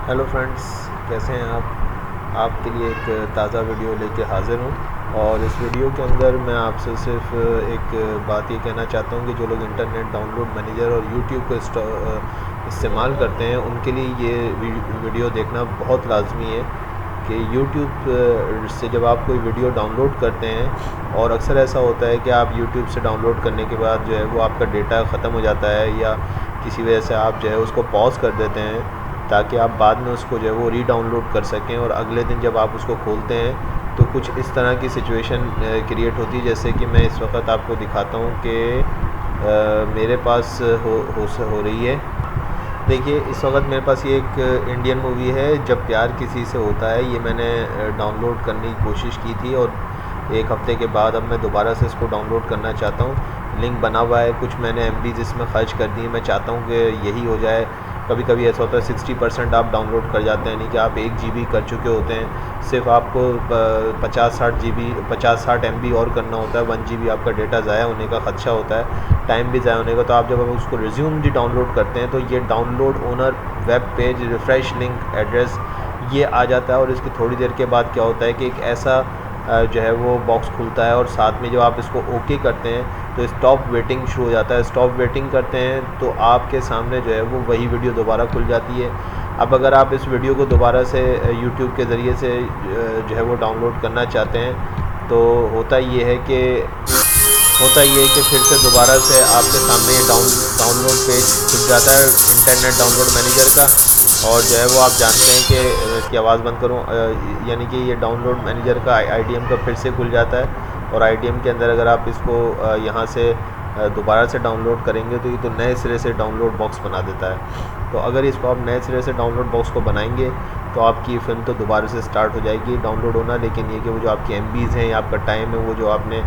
Hello friends, कैसे हैं आपके लिए एक ताज़ा वीडियो लेके हाज़िर हूँ। और इस वीडियो के अंदर मैं आपसे सिर्फ एक बात ये कहना चाहता हूँ कि जो लोग इंटरनेट डाउनलोड मैनेजर और यूट्यूब को इस्तेमाल करते हैं उनके लिए ये वीडियो देखना बहुत लाजमी है कि यूट्यूब से जब आप कोई वीडियो डाउनलोड करते हैं, और अक्सर ऐसा होता है कि आप यूट्यूब से डाउनलोड करने के बाद जो है वो आपका डेटा ख़त्म हो जाता है, या किसी वजह से आप जो है उसको पॉज़ कर देते हैं ताकि आप बाद में उसको जो है वो री डाउनलोड कर सकें, और अगले दिन जब आप उसको खोलते हैं तो कुछ इस तरह की सिचुएशन क्रिएट होती है जैसे कि मैं इस वक्त आपको दिखाता हूँ कि मेरे पास हो रही है। देखिए, इस वक्त मेरे पास ये एक इंडियन मूवी है, जब प्यार किसी से होता है। ये मैंने डाउनलोड करने की कोशिश की थी और एक हफ़्ते के बाद अब मैं दोबारा से इसको डाउनलोड करना चाहता हूँ। लिंक बना हुआ है, कुछ मैंने MBs इसमें ख़र्च कर दी। मैं चाहता हूँ कि यही हो जाए। कभी कभी ऐसा होता है 60% आप डाउनलोड कर जाते हैं, यानी कि आप 1 GB कर चुके होते हैं, सिर्फ आपको 50-60 MB और करना होता है। 1 GB आपका डेटा ज़ाया होने का ख़दशा होता है, टाइम भी ज़ाया होने का। तो आप जब उसको रिज्यूम भी डाउनलोड करते हैं तो ये download owner web page refresh link address ये आ जाता है, और इसकी थोड़ी देर के बाद क्या होता है कि एक ऐसा जो है वो बॉक्स खुलता है, और साथ में जब आप इसको ओके करते हैं तो स्टॉप वेटिंग शुरू हो जाता है। स्टॉप वेटिंग करते हैं तो आपके सामने जो है वो वही वीडियो दोबारा खुल जाती है। अब अगर आप इस वीडियो को दोबारा से यूट्यूब के ज़रिए से जो है वो डाउनलोड करना चाहते हैं तो होता ये है कि फिर से दोबारा से आपके सामने ये डाउनलोड पेज खुल जाता है इंटरनेट डाउनलोड मैनेजर का। और जो है वो आप जानते हैं कि इसकी आवाज़ बंद करूँ, यानी कि ये डाउनलोड मैनेजर का IDM का फिर से खुल जाता है। और IDM के अंदर अगर आप इसको यहाँ से दोबारा से डाउनलोड करेंगे तो ये तो नए सिरे से डाउनलोड बॉक्स बना देता है। तो अगर इसको आप नए सिरे से डाउनलोड बॉक्स को बनाएंगे तो आपकी फ़िल्म तो दोबारा से स्टार्ट हो जाएगी डाउनलोड होना, लेकिन ये कि वो जो आपकी MBs हैं या आपका टाइम है वो जो आपने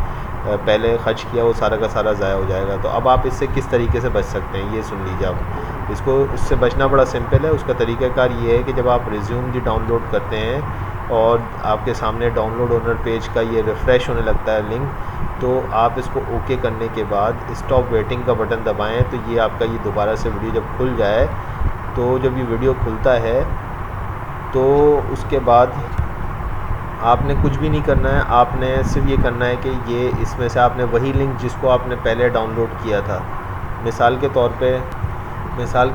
पहले ख़र्च किया वो सारा का सारा ज़ाया हो जाएगा। तो अब आप इससे किस तरीके से बच सकते हैं ये सुन लीजिए आप। इससे बचना बड़ा सिंपल है। उसका तरीक़ाकार ये है कि जब आप रिज्यूम जी डाउनलोड करते हैं और आपके सामने डाउनलोड ओनर पेज का ये रिफ़्रेश होने लगता है लिंक, तो आप इसको ओके करने के बाद स्टॉप वेटिंग का बटन दबाएं। तो ये आपका ये दोबारा से वीडियो जब खुल जाए, तो जब ये वीडियो खुलता है तो उसके बाद आपने कुछ भी नहीं करना है। आपने सिर्फ ये करना है कि ये इसमें से आपने वही लिंक जिसको आपने पहले डाउनलोड किया था, मिसाल के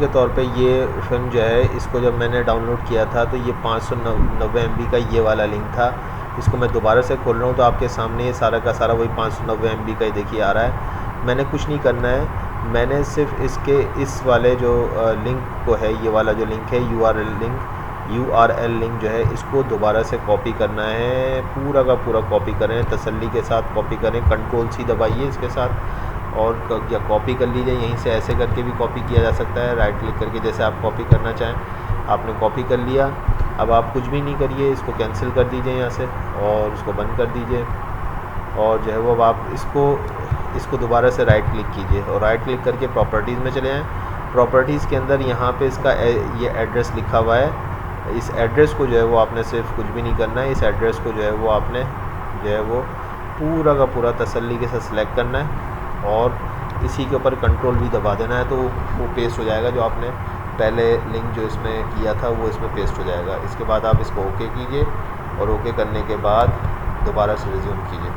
तौर पे ये फ़िल्म जो है इसको जब मैंने डाउनलोड किया था तो ये 590 MB का ये वाला लिंक था। इसको मैं दोबारा से खोल रहा हूँ तो आपके सामने ये सारा का सारा वही 590 MB का ही देखिए आ रहा है। मैंने कुछ नहीं करना है, मैंने सिर्फ इसके इस वाले जो लिंक को है, ये वाला जो लिंक है URL लिंक जो है इसको दोबारा से कॉपी करना है। पूरा का पूरा कॉपी करें, तसल्ली के साथ कॉपी करें। Ctrl+C दबाइए इसके साथ और या कॉपी कर लीजिए। यहीं से ऐसे करके भी कॉपी किया जा सकता है, राइट क्लिक करके, जैसे आप कॉपी करना चाहें। आपने कॉपी कर लिया, अब आप कुछ भी नहीं करिए, इसको कैंसिल कर दीजिए यहाँ से और इसको बंद कर दीजिए। और जो है वो अब आप इसको दोबारा से राइट क्लिक कीजिए और राइट क्लिक करके प्रॉपर्टीज़ में चले आएँ। प्रॉपर्टीज़ के अंदर यहाँ पे इसका ये एड्रेस लिखा हुआ है। इस एड्रेस को जो है वो आपने सिर्फ कुछ भी नहीं करना है। इस एड्रेस को जो है वो आपने जो है वो पूरा का पूरा तसल्ली के साथ सिलेक्ट करना है और इसी के ऊपर Ctrl+V दबा देना है, तो वो पेस्ट हो जाएगा। जो आपने पहले लिंक जो इसमें किया था वो इसमें पेस्ट हो जाएगा। इसके बाद आप इसको ओके कीजिए और ओके करने के बाद दोबारा से रिज्यूम कीजिए।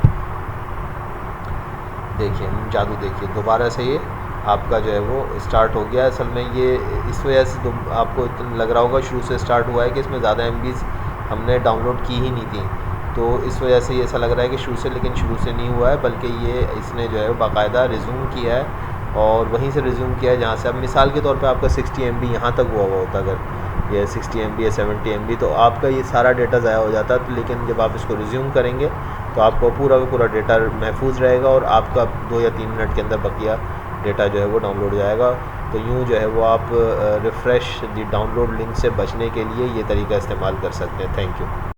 देखिए जादू, देखिए दोबारा से ये आपका जो है वो स्टार्ट हो गया। असल में ये इस वजह से आपको इतना लग रहा होगा शुरू से स्टार्ट हुआ है कि इसमें ज़्यादा MBs हमने डाउनलोड की ही नहीं थी, तो इस वजह से ये ऐसा लग रहा है कि शुरू से, लेकिन शुरू से नहीं हुआ है, बल्कि ये इसने जो है बाकायदा रिज्यूम किया है और वहीं से रिज्यूम किया है जहाँ से अब मिसाल के तौर पे आपका 60 MB यहाँ तक हुआ होता। अगर ये 60 MB या 70 MB तो आपका ये सारा डेटा ज़ाया हो जाता है। तो लेकिन जब आप इसको रिज्यूम करेंगे तो आपका पूरा का पूरा डेटा महफूज रहेगा और आपका 2 या 3 मिनट के अंदर बकिया डेटा जो है वो डाउनलोड हो जाएगा। तो यूँ जो है वो आप रिफ़्रेश दी डाउनलोड लिंक से बचने के लिए ये तरीका इस्तेमाल कर सकते हैं। Thank you.